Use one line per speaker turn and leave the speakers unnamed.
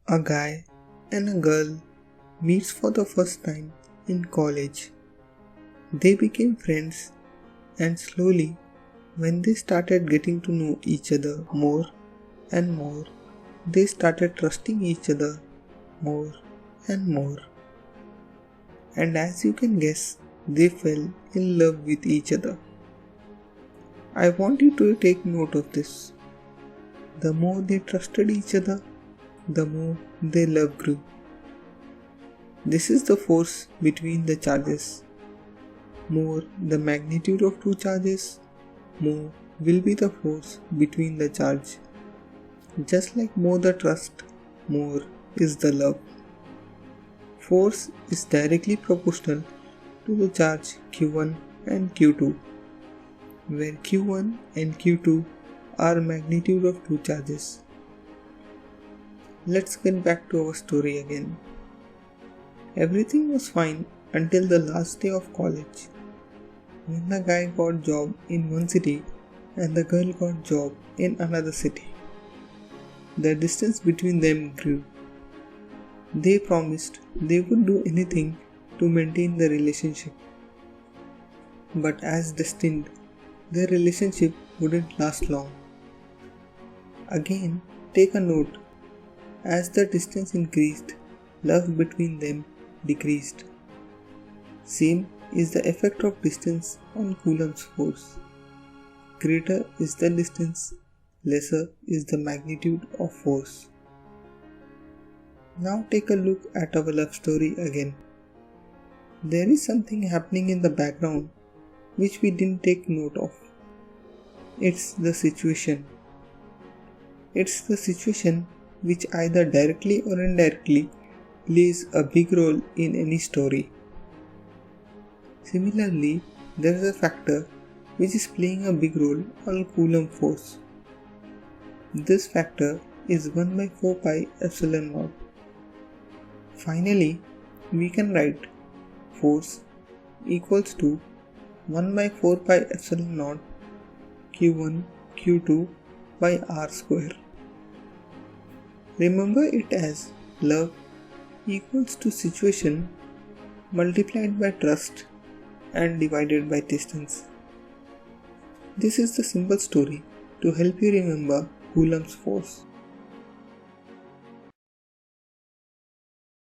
A guy and a girl meets for the first time in college. They became friends and slowly when they started getting to know each other more and more, they started trusting each other more and more. And as you can guess, they fell in love with each other. I want you to take note of this. The more they trusted each other, the more their love grew. This is the force between the charges. More the magnitude of two charges, more will be the force between the charge. Just like more the trust, more is the love. Force is directly proportional to the charge Q1 and Q2, where Q1 and Q2 are magnitude of two charges. Let's get back to our story again. Everything was fine until the last day of college, when the guy got job in one city and the girl got job in another city. The distance between them grew. They promised they would do anything to maintain the relationship. But as destined, their relationship wouldn't last long. Again, take a note. As the distance increased, love between them decreased. Same is the effect of distance on Coulomb's force. Greater is the distance, lesser is the magnitude of force. Now take a look at our love story again. There is something happening in the background which we didn't take note of. It's the situation. It's the situation which either directly or indirectly plays a big role in any story. Similarly, there is a factor which is playing a big role on Coulomb force. This factor is 1 by 4 pi epsilon naught. Finally, we can write force equals to 1 by 4 pi epsilon naught Q1 Q2 by R square. Remember it as love equals to situation multiplied by trust and divided by distance. This is the simple story to help you remember Coulomb's force.